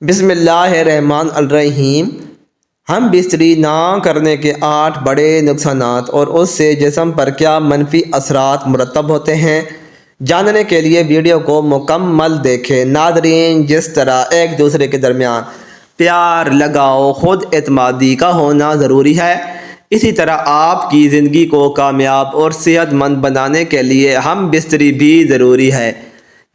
بسم اللہ الرحمن الرحیم۔ ہم بستری نہ کرنے کے 8 بڑے نقصانات اور اس سے جسم پر کیا منفی اثرات مرتب ہوتے ہیں، جاننے کے لیے ویڈیو کو مکمل دیکھیں۔ ناظرین، جس طرح ایک دوسرے کے درمیان پیار، لگاؤ، خود اعتمادی کا ہونا ضروری ہے، اسی طرح آپ کی زندگی کو کامیاب اور صحت مند بنانے کے لیے ہم بستری بھی ضروری ہے۔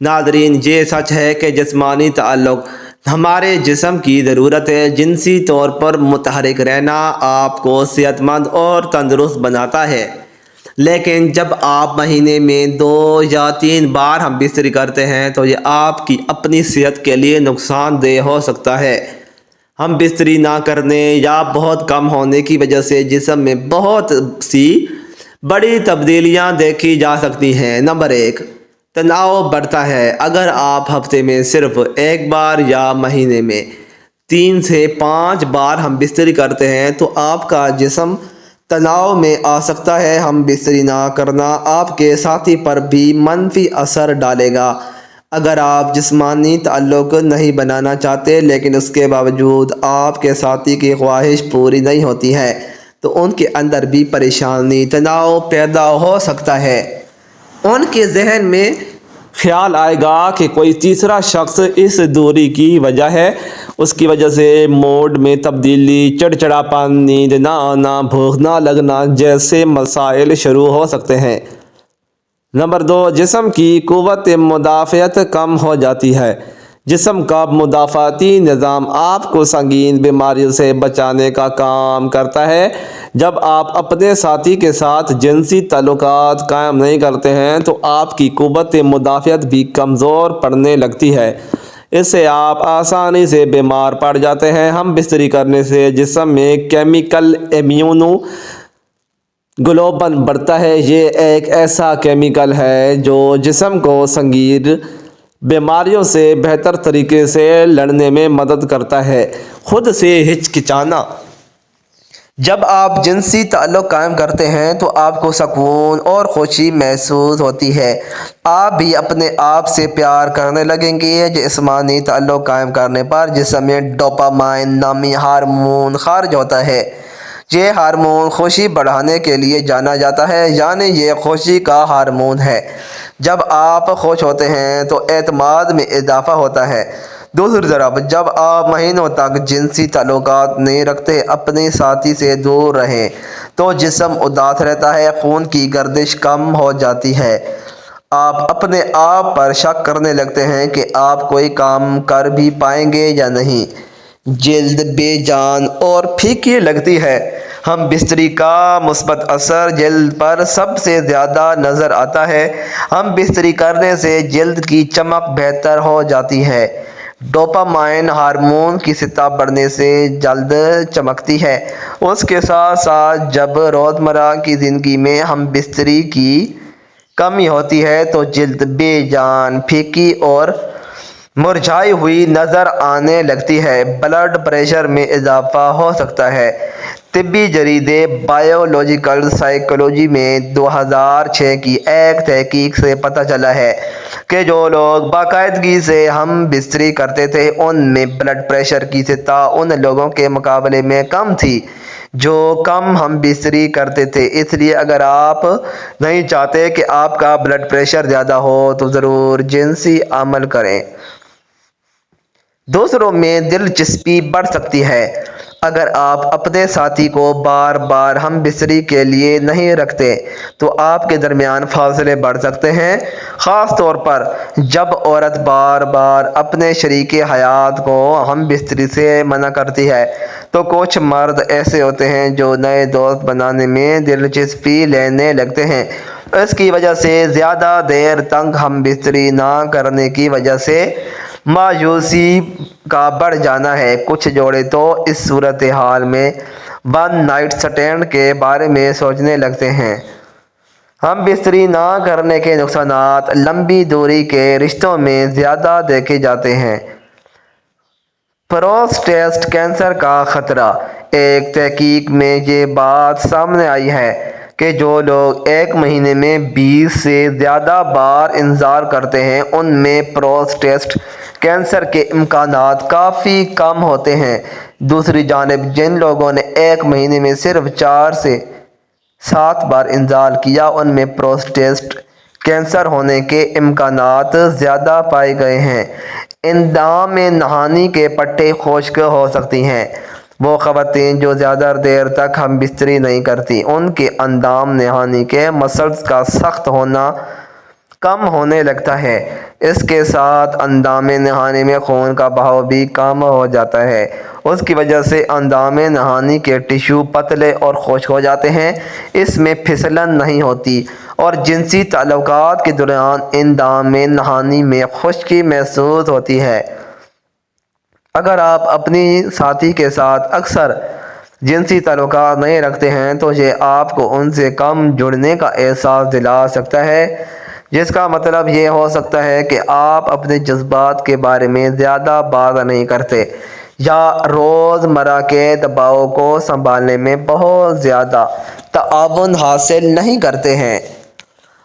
ناظرین، یہ سچ ہے کہ جسمانی تعلق ہمارے جسم کی ضرورت ہے۔ جنسی طور پر متحرک رہنا آپ کو صحت مند اور تندرست بناتا ہے، لیکن جب آپ مہینے میں 2 یا 3 بار ہم بستری کرتے ہیں تو یہ آپ کی اپنی صحت کے لیے نقصان دہ ہو سکتا ہے۔ ہم بستری نہ کرنے یا بہت کم ہونے کی وجہ سے جسم میں بہت سی بڑی تبدیلیاں دیکھی جا سکتی ہیں۔ نمبر 1، تناؤ بڑھتا ہے۔ اگر آپ ہفتے میں صرف 1 بار یا مہینے میں 3 سے 5 بار ہم بستری کرتے ہیں تو آپ کا جسم تناؤ میں آ سکتا ہے۔ ہم بستری نہ کرنا آپ کے ساتھی پر بھی منفی اثر ڈالے گا۔ اگر آپ جسمانی تعلق نہیں بنانا چاہتے لیکن اس کے باوجود آپ کے ساتھی کی خواہش پوری نہیں ہوتی ہے تو ان کے اندر بھی پریشانی، تناؤ پیدا ہو سکتا ہے۔ ان کے ذہن میں خیال آئے گا کہ کوئی تیسرا شخص اس دوری کی وجہ ہے۔ اس کی وجہ سے موڈ میں تبدیلی، چڑچڑاپن، نیند نہ آنا، بھوک نہ لگنا جیسے مسائل شروع ہو سکتے ہیں۔ نمبر 2، جسم کی قوت مدافعت کم ہو جاتی ہے۔ جسم کا مدافعتی نظام آپ کو سنگین بیماریوں سے بچانے کا کام کرتا ہے۔ جب آپ اپنے ساتھی کے ساتھ جنسی تعلقات قائم نہیں کرتے ہیں تو آپ کی قوت مدافعت بھی کمزور پڑنے لگتی ہے۔ اس سے آپ آسانی سے بیمار پڑ جاتے ہیں۔ ہم بستری کرنے سے جسم میں کیمیکل امیونو گلوبن بڑھتا ہے۔ یہ ایک ایسا کیمیکل ہے جو جسم کو سنگین بیماریوں سے بہتر طریقے سے لڑنے میں مدد کرتا ہے۔ خود سے ہچکچانا۔ جب آپ جنسی تعلق قائم کرتے ہیں تو آپ کو سکون اور خوشی محسوس ہوتی ہے۔ آپ بھی اپنے آپ سے پیار کرنے لگیں گے۔ جسمانی تعلق قائم کرنے پر جسم میں ڈوپامائن نامی ہارمون خارج ہوتا ہے۔ یہ ہارمون خوشی بڑھانے کے لیے جانا جاتا ہے، یعنی یہ خوشی کا ہارمون ہے۔ جب آپ خوش ہوتے ہیں تو اعتماد میں اضافہ ہوتا ہے۔ دوسری طرف جب آپ مہینوں تک جنسی تعلقات نہیں رکھتے، اپنے ساتھی سے دور رہیں تو جسم اداس رہتا ہے، خون کی گردش کم ہو جاتی ہے۔ آپ اپنے آپ پر شک کرنے لگتے ہیں کہ آپ کوئی کام کر بھی پائیں گے یا نہیں۔ جلد بے جان اور پھیکی لگتی ہے۔ ہم بستری کا مثبت اثر جلد پر سب سے زیادہ نظر آتا ہے۔ ہم بستری کرنے سے جلد کی چمک بہتر ہو جاتی ہے۔ ڈوپامائن ہارمون کی سطح بڑھنے سے جلد چمکتی ہے۔ اس کے ساتھ ساتھ جب روزمرہ کی زندگی میں ہم بستری کی کمی ہوتی ہے تو جلد بے جان، پھیکی اور مرجھائی ہوئی نظر آنے لگتی ہے۔ بلڈ پریشر میں اضافہ ہو سکتا ہے۔ طبی جریدے بایولوجیکل سائیکالوجی میں 2006 کی ایک تحقیق سے پتہ چلا ہے کہ جو لوگ باقاعدگی سے ہم بستری کرتے تھے ان میں بلڈ پریشر کی سطح ان لوگوں کے مقابلے میں کم تھی جو کم ہم بستری کرتے تھے۔ اس لیے اگر آپ نہیں چاہتے کہ آپ کا بلڈ پریشر زیادہ ہو تو ضرور جنسی عمل کریں۔ دوسروں میں دلچسپی بڑھ سکتی ہے۔ اگر آپ اپنے ساتھی کو بار بار ہم بستری کے لیے نہیں رکھتے تو آپ کے درمیان فاصلے بڑھ سکتے ہیں، خاص طور پر جب عورت بار بار اپنے شریک حیات کو ہم بستری سے منع کرتی ہے۔ تو کچھ مرد ایسے ہوتے ہیں جو نئے دوست بنانے میں دلچسپی لینے لگتے ہیں۔ اس کی وجہ سے زیادہ دیر تک ہم بستری نہ کرنے کی وجہ سے مایوسی کا بڑھ جانا ہے۔ کچھ جوڑے تو اس صورتحال میں ون نائٹ سٹینڈ کے بارے میں سوچنے لگتے ہیں۔ ہم بستری نہ کرنے کے نقصانات لمبی دوری کے رشتوں میں زیادہ دیکھے جاتے ہیں۔ پروسٹیٹ کینسر کا خطرہ۔ ایک تحقیق میں یہ بات سامنے آئی ہے کہ جو لوگ ایک مہینے میں 20 سے زیادہ بار انزال کرتے ہیں ان میں پروسٹیٹ کینسر کے امکانات کافی کم ہوتے ہیں۔ دوسری جانب جن لوگوں نے ایک مہینے میں صرف 4 سے 7 بار انزال کیا ان میں پروسٹیٹ کینسر ہونے کے امکانات زیادہ پائے گئے ہیں۔ اندام نہانی کے پٹے خشک ہو سکتی ہیں۔ وہ خواتین جو زیادہ دیر تک ہم بستری نہیں کرتی ان کے اندام نہانی کے مسلز کا سخت ہونا کم ہونے لگتا ہے۔ اس کے ساتھ اندام نہانی میں خون کا بہاؤ بھی کم ہو جاتا ہے۔ اس کی وجہ سے اندام نہانی کے ٹشو پتلے اور خشک ہو جاتے ہیں، اس میں پھسلن نہیں ہوتی اور جنسی تعلقات کے دوران اندام نہانی میں خشکی محسوس ہوتی ہے۔ اگر آپ اپنی ساتھی کے ساتھ اکثر جنسی تعلقات نہیں رکھتے ہیں تو یہ آپ کو ان سے کم جڑنے کا احساس دلا سکتا ہے، جس کا مطلب یہ ہو سکتا ہے کہ آپ اپنے جذبات کے بارے میں زیادہ بات نہیں کرتے یا روزمرہ کے دباؤ کو سنبھالنے میں بہت زیادہ تعاون حاصل نہیں کرتے ہیں۔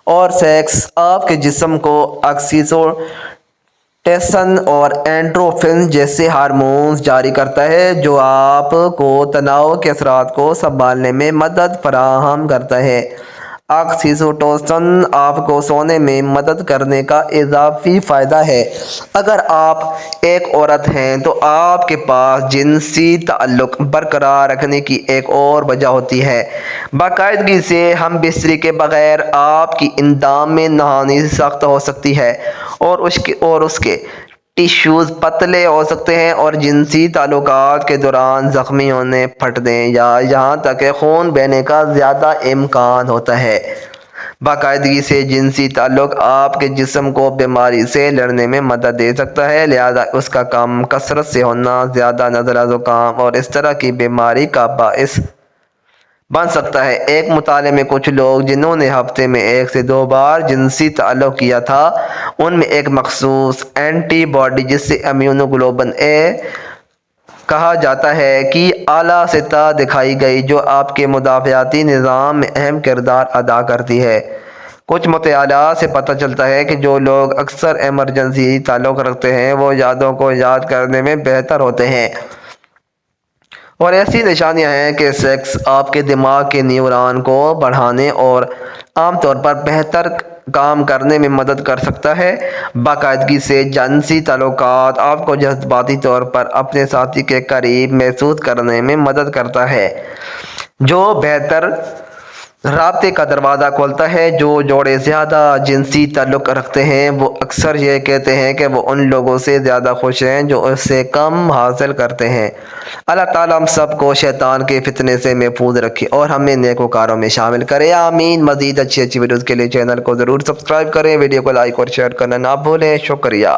اور سیکس آپ کے جسم کو آکسیٹوسن اور اینڈورفن جیسے ہارمونز جاری کرتا ہے جو آپ کو تناؤ کے اثرات کو سنبھالنے میں مدد فراہم کرتا ہے۔ آکسیٹوسن آپ کو سونے میں مدد کرنے کا اضافی فائدہ ہے۔ اگر آپ ایک عورت ہیں تو آپ کے پاس جنسی تعلق برقرار رکھنے کی ایک اور وجہ ہوتی ہے۔ باقاعدگی سے ہم بستری کے بغیر آپ کی اندام نہانی سخت ہو سکتی ہے اور اس کے ٹشوز پتلے ہو سکتے ہیں اور جنسی تعلقات کے دوران زخمی ہونے، پھٹنے یا یہاں تک کہ خون بہنے کا زیادہ امکان ہوتا ہے۔ باقاعدگی سے جنسی تعلق آپ کے جسم کو بیماری سے لڑنے میں مدد دے سکتا ہے، لہذا اس کا کم کثرت سے ہونا زیادہ نزلہ، زکام اور اس طرح کی بیماری کا باعث بن سکتا ہے۔ ایک مطالعے میں کچھ لوگ جنہوں نے ہفتے میں 1 سے 2 بار جنسی تعلق کیا تھا ان میں ایک مخصوص اینٹی باڈی جسے امیونوگلوبولن اے کہا جاتا ہے کی اعلیٰ سطح دکھائی گئی جو آپ کے مدافعاتی نظام میں اہم کردار ادا کرتی ہے۔ کچھ مطالعات سے پتہ چلتا ہے کہ جو لوگ اکثر ایمرجنسی تعلق رکھتے ہیں وہ یادوں کو یاد کرنے میں بہتر ہوتے ہیں۔ اور ایسی نشانیاں ہیں کہ سیکس آپ کے دماغ کے نیورون کو بڑھانے اور عام طور پر بہتر کام کرنے میں مدد کر سکتا ہے۔ باقاعدگی سے جنسی تعلقات آپ کو جذباتی طور پر اپنے ساتھی کے قریب محسوس کرنے میں مدد کرتا ہے، جو بہتر رابطے کا دروازہ کھولتا ہے۔ جو جوڑے زیادہ جنسی تعلق رکھتے ہیں وہ اکثر یہ کہتے ہیں کہ وہ ان لوگوں سے زیادہ خوش ہیں جو اس سے کم حاصل کرتے ہیں۔ اللہ تعالیٰ ہم سب کو شیطان کے فتنے سے محفوظ رکھے اور ہمیں نیکوکاروں میں شامل کرے، آمین۔ مزید اچھی ویڈیوز کے لیے چینل کو ضرور سبسکرائب کریں، ویڈیو کو لائک اور شیئر کرنا نہ بھولیں۔ شکریہ۔